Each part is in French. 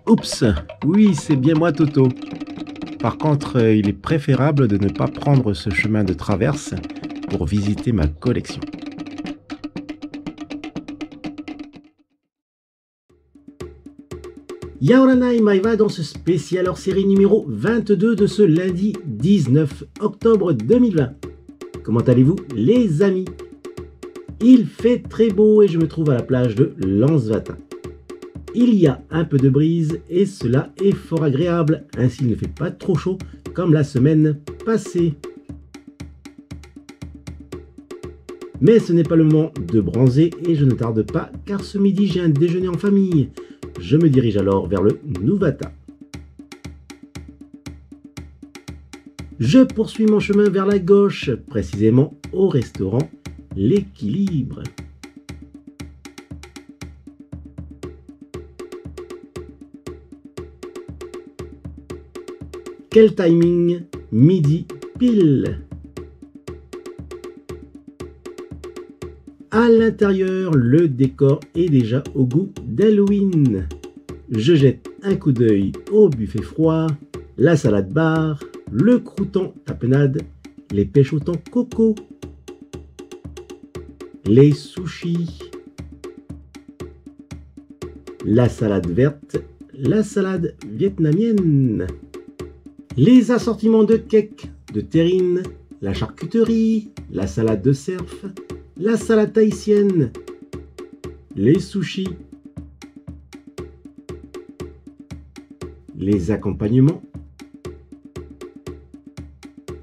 Oups, oui, c'est bien moi Toto. Par contre, il est préférable de ne pas prendre ce chemin de traverse pour visiter ma collection. Yaoranai Maeva dans ce spécial hors-série numéro 22 de ce lundi 19 octobre 2020. Comment allez-vous les amis? Il fait très beau et je me trouve à la plage de Lansvata. Il y a un peu de brise et cela est fort agréable, ainsi il ne fait pas trop chaud comme la semaine passée. Mais ce n'est pas le moment de bronzer et je ne tarde pas car ce midi j'ai un déjeuner en famille. Je me dirige alors vers le Nuvata. Je poursuis mon chemin vers la gauche, précisément au restaurant L'Équilibre. Quel timing! Midi pile! À l'intérieur, le décor est déjà au goût d'Halloween. Je jette un coup d'œil au buffet froid, la salade bar, le crouton tapenade, les pêches au thon coco, les sushis, la salade verte, la salade vietnamienne, les assortiments de cake, de terrine, la charcuterie, la salade de cerf, la salade tahitienne, les sushis, les accompagnements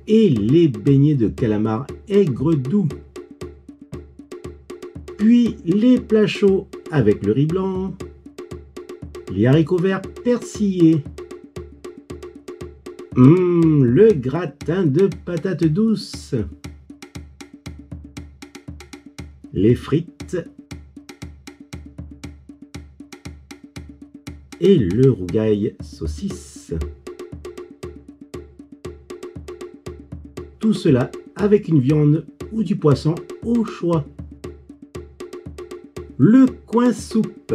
et les beignets de calamar aigre doux. Puis les plats chauds avec le riz blanc, les haricots verts persillés, le gratin de patates douces, les frites et le rougail saucisse. Tout cela avec une viande ou du poisson au choix. Le coin soupe.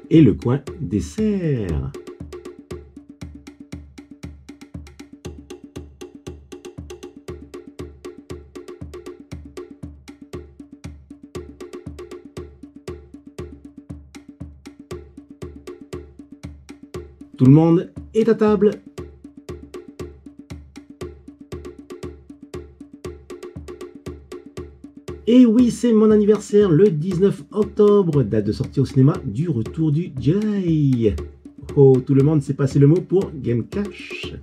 Et le coin dessert. Tout le monde est à table. Et oui, c'est mon anniversaire le 19 octobre, date de sortie au cinéma du Retour du Jedi. Oh, tout le monde s'est passé le mot pour Game Cash.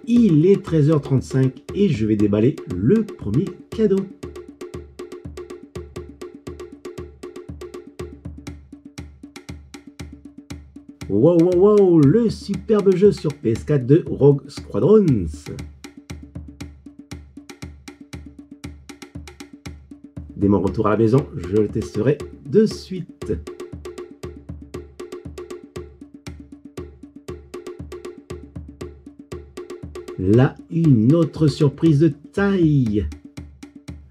Il est 13h35 et je vais déballer le premier cadeau. Wow, wow, wow, le superbe jeu sur PS4 de Rogue Squadrons. Dès mon retour à la maison, je le testerai de suite. Là, une autre surprise de taille.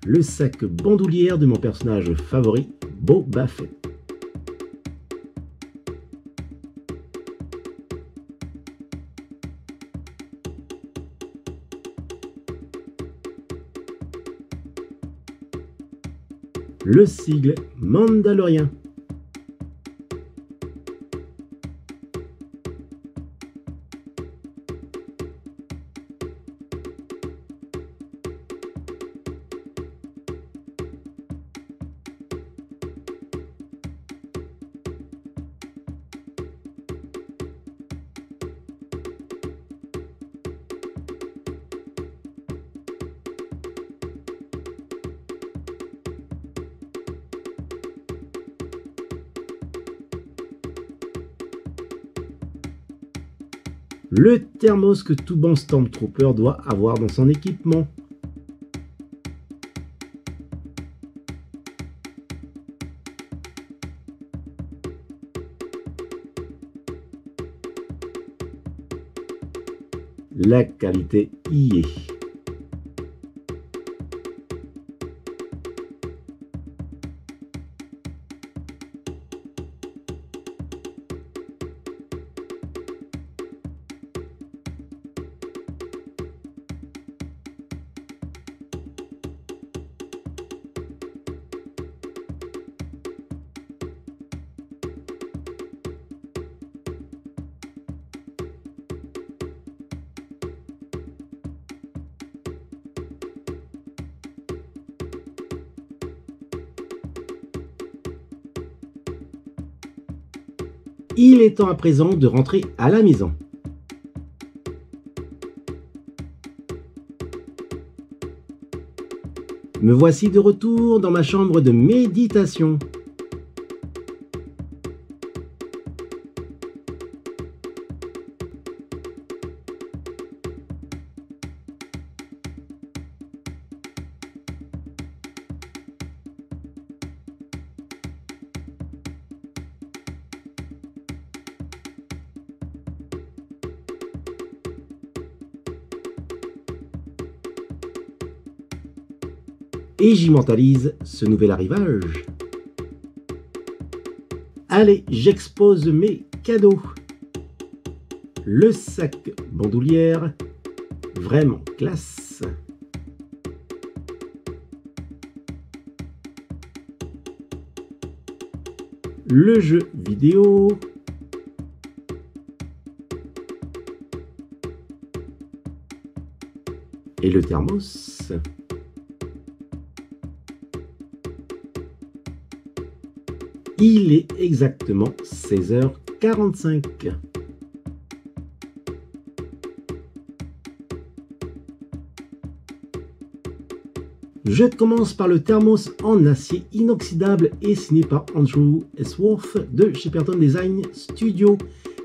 Le sac bandoulière de mon personnage favori, Boba Fett. Le sigle Mandalorien. Le thermos que tout bon Stormtrooper doit avoir dans son équipement. La qualité y est. Il est temps à présent de rentrer à la maison. Me voici de retour dans ma chambre de méditation. Et j'y mentalise ce nouvel arrivage. Allez, j'expose mes cadeaux. Le sac bandoulière, vraiment classe. Le jeu vidéo. Et le thermos. Il est exactement 16h45. Je commence par le thermos en acier inoxydable et signé par Andrew Ellsworth de Shepperton Design Studio,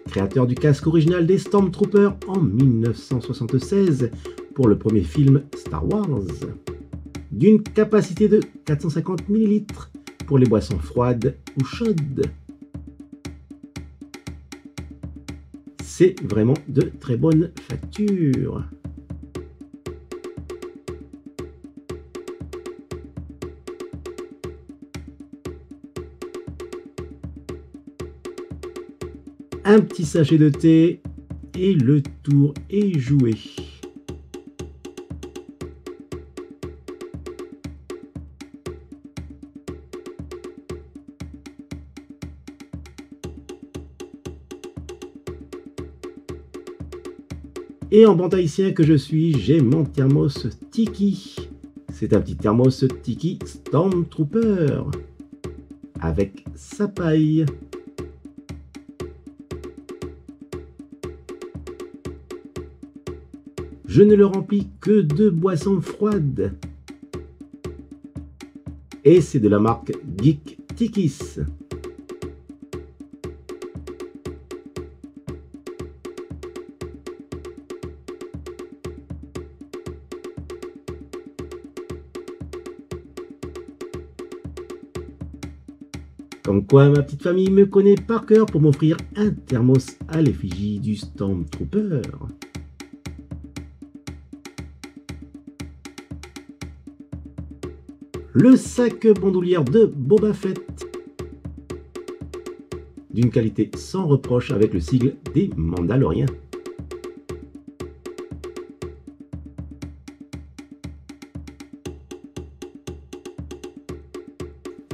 créateur du casque original des Stormtroopers en 1976 pour le premier film Star Wars. D'une capacité de 450 ml pour les boissons froides ou chaudes. C'est vraiment de très bonne facture. Un petit sachet de thé et le tour est joué. Et en bon tahitien que je suis, j'ai mon thermos Tiki. C'est un petit thermos Tiki Stormtrooper avec sa paille. Je ne le remplis que de boissons froides. Et c'est de la marque Geek Tikis. Comme quoi ma petite famille me connaît par cœur pour m'offrir un thermos à l'effigie du Stormtrooper. Le sac bandoulière de Boba Fett, d'une qualité sans reproche avec le sigle des Mandaloriens.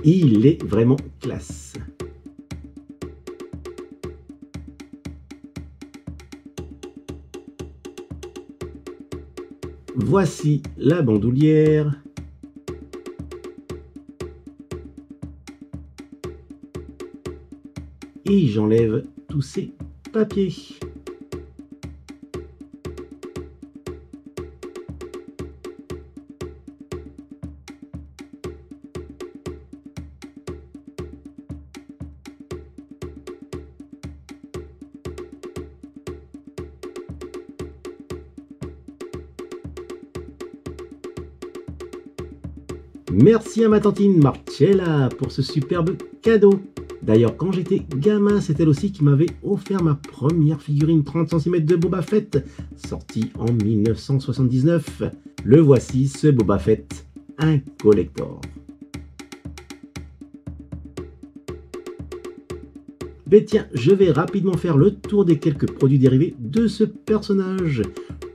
Il est vraiment classe. Voici la bandoulière. Et j'enlève tous ces papiers. Merci à ma tantine Marcella pour ce superbe cadeau. D'ailleurs, quand j'étais gamin, c'est elle aussi qui m'avait offert ma première figurine 30 cm de Boba Fett, sortie en 1979. Le voici, ce Boba Fett, un collector. Mais tiens, je vais rapidement faire le tour des quelques produits dérivés de ce personnage.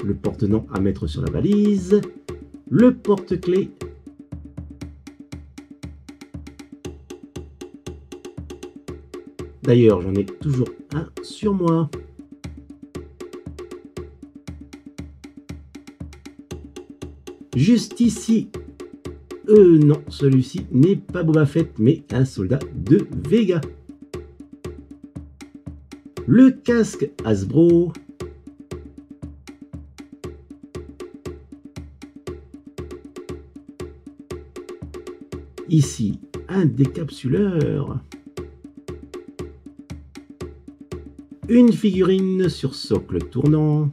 Le porte-tenant à mettre sur la valise, le porte-clés, d'ailleurs j'en ai toujours un sur moi, juste ici, non, celui-ci n'est pas Boba Fett mais un soldat de Vega, le casque Hasbro, ici un décapsuleur, une figurine sur socle tournant,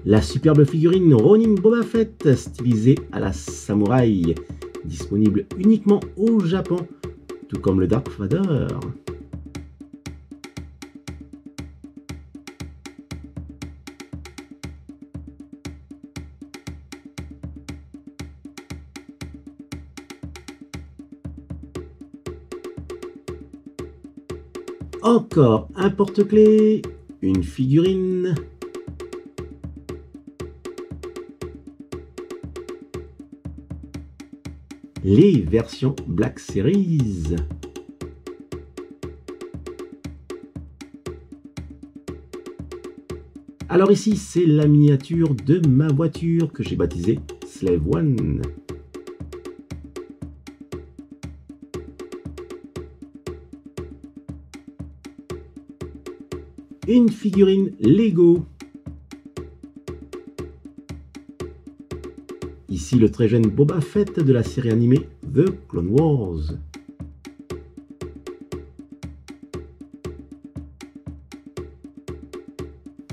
la superbe figurine Ronin Boba Fett stylisée à la samouraï, disponible uniquement au Japon, tout comme le Dark Vader. Encore un porte-clés, une figurine, les versions Black Series, alors ici c'est la miniature de ma voiture que j'ai baptisée Slave One. Une figurine Lego. Ici le très jeune Boba Fett de la série animée The Clone Wars.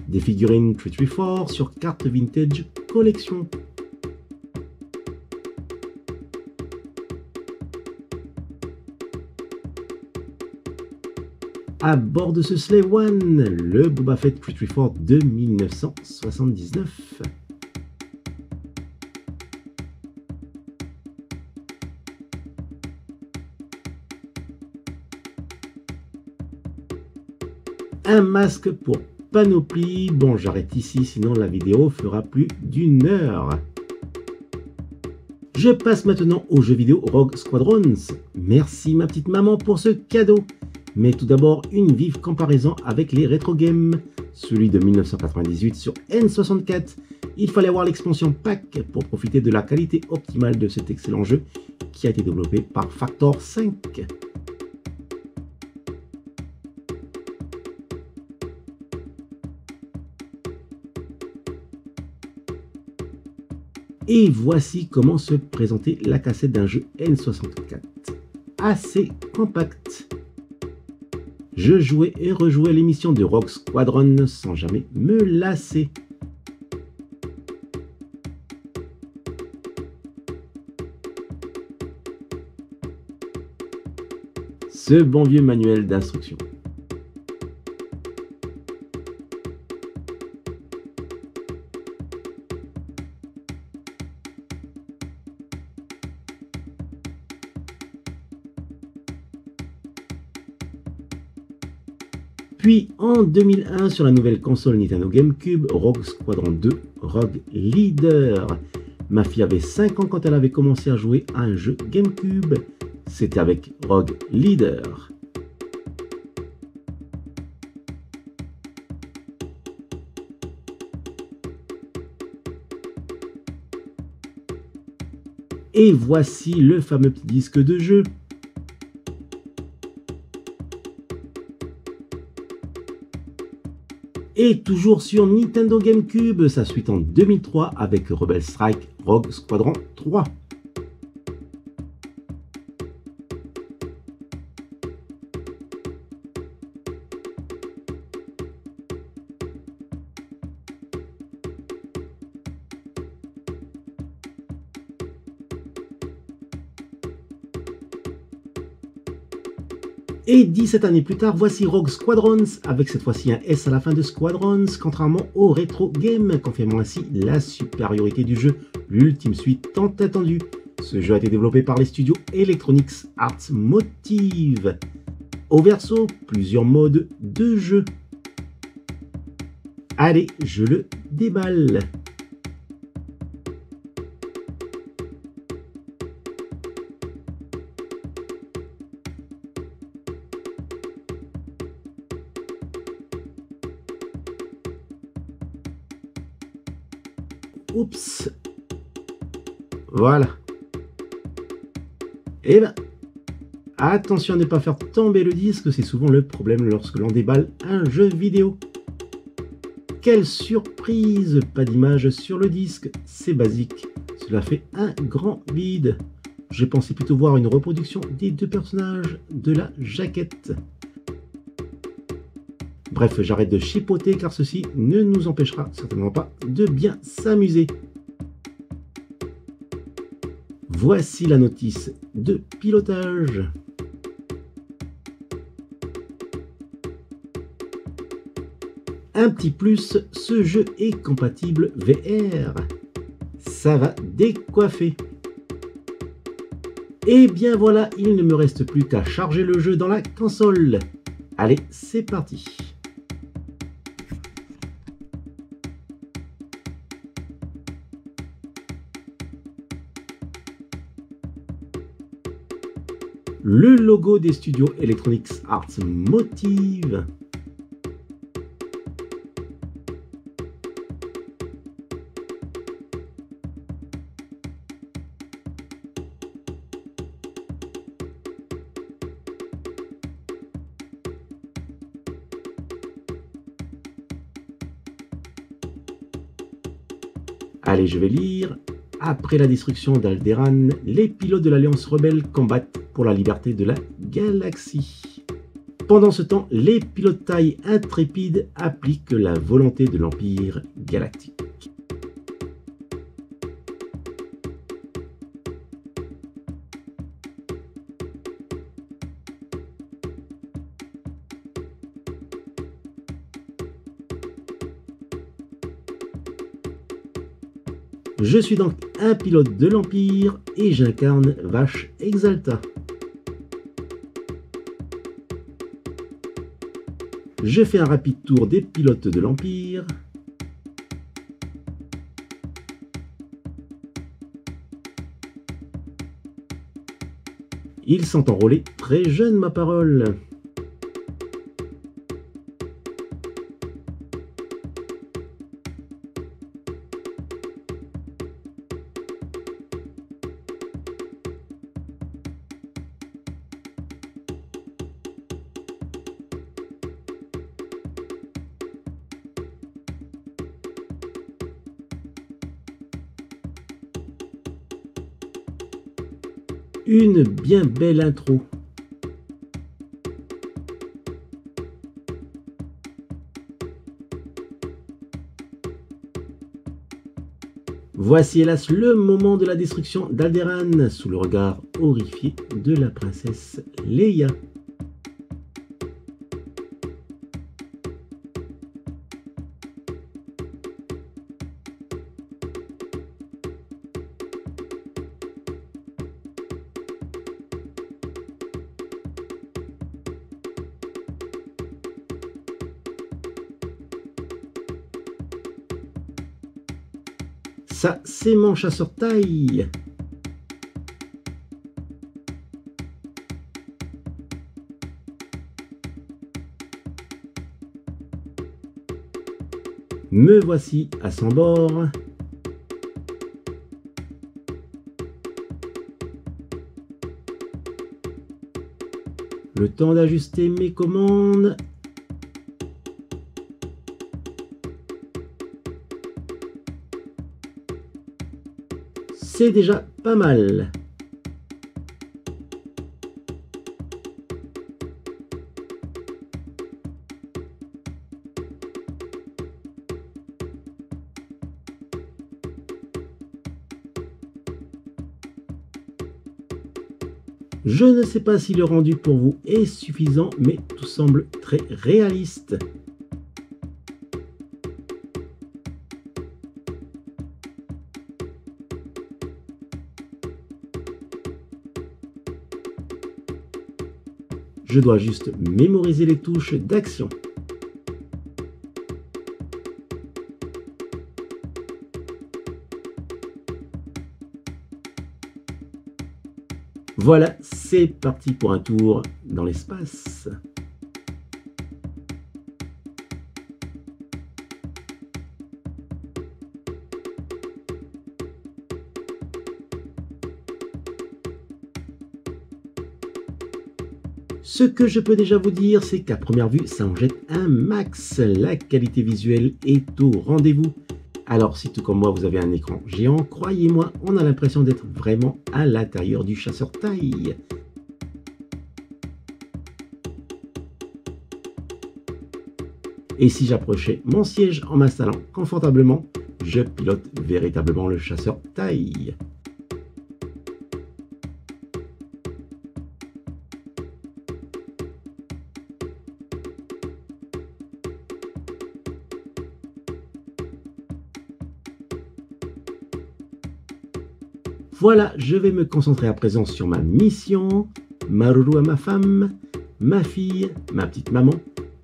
Des figurines 334 sur carte vintage collection. À bord de ce Slave One, le Boba Fett 334 de 1979. Un masque pour panoplie. Bon, j'arrête ici, sinon la vidéo fera plus d'une heure. Je passe maintenant au jeu vidéo Rogue Squadrons. Merci ma petite maman pour ce cadeau. Mais tout d'abord, une vive comparaison avec les rétro games. Celui de 1998 sur N64. Il fallait avoir l'expansion pack pour profiter de la qualité optimale de cet excellent jeu qui a été développé par Factor 5. Et voici comment se présentait la cassette d'un jeu N64. Assez compact. Je jouais et rejouais l'émission de Rogue Squadron sans jamais me lasser. Ce bon vieux manuel d'instruction. Puis en 2001 sur la nouvelle console Nintendo GameCube, Rogue Squadron 2, Rogue Leader. Ma fille avait 5 ans quand elle avait commencé à jouer à un jeu GameCube. C'était avec Rogue Leader. Et voici le fameux petit disque de jeu. Et toujours sur Nintendo GameCube, sa suite en 2003 avec Rebel Strike Rogue Squadron 3. Et 17 années plus tard, voici Rogue Squadrons, avec cette fois-ci un S à la fin de Squadrons, contrairement au Retro Game, confirmant ainsi la supériorité du jeu, l'ultime suite tant attendue. Ce jeu a été développé par les studios Electronic Arts Motive. Au verso, plusieurs modes de jeu. Allez, je le déballe. Oups. Voilà. Et ben, attention à ne pas faire tomber le disque, c'est souvent le problème lorsque l'on déballe un jeu vidéo. Quelle surprise! Pas d'image sur le disque, c'est basique. Cela fait un grand vide. Je pensais plutôt voir une reproduction des deux personnages de la jaquette. Bref, j'arrête de chipoter car ceci ne nous empêchera certainement pas de bien s'amuser. Voici la notice de pilotage. Un petit plus, ce jeu est compatible VR. Ça va décoiffer. Et bien voilà, il ne me reste plus qu'à charger le jeu dans la console. Allez, c'est parti. Le logo des studios Electronic Arts Motive. Allez, je vais lire. Après la destruction d'Alderaan, les pilotes de l'Alliance rebelle combattent pour la liberté de la galaxie. Pendant ce temps, les pilotes taille intrépides appliquent la volonté de l'Empire galactique. Je suis donc un pilote de l'Empire et j'incarne Vash Exalta. Je fais un rapide tour des pilotes de l'Empire. Ils sont enrôlés très jeunes, ma parole. Une bien belle intro. Voici hélas le moment de la destruction d'Alderaan sous le regard horrifié de la princesse Leia. Ça, c'est mon chasseur taille. Me voici à son bord. Le temps d'ajuster mes commandes. C'est déjà pas mal. Je ne sais pas si le rendu pour vous est suffisant, mais tout semble très réaliste. Je dois juste mémoriser les touches d'action. Voilà, c'est parti pour un tour dans l'espace. Ce que je peux déjà vous dire, c'est qu'à première vue, ça en jette un max. La qualité visuelle est au rendez-vous. Alors, si tout comme moi, vous avez un écran géant, croyez-moi, on a l'impression d'être vraiment à l'intérieur du chasseur taille. Et si j'approchais mon siège en m'installant confortablement, je pilote véritablement le chasseur taille. Voilà, je vais me concentrer à présent sur ma mission. Maruru à ma femme, ma fille, ma petite maman,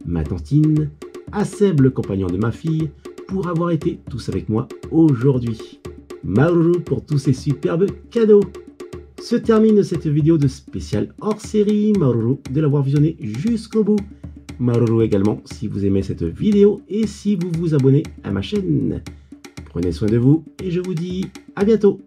ma tantine, Aseb le compagnon de ma fille, pour avoir été tous avec moi aujourd'hui. Maruru pour tous ces superbes cadeaux. Se termine cette vidéo de spécial hors série. Maruru de l'avoir visionné jusqu'au bout. Maruru également si vous aimez cette vidéo et si vous vous abonnez à ma chaîne. Prenez soin de vous et je vous dis à bientôt.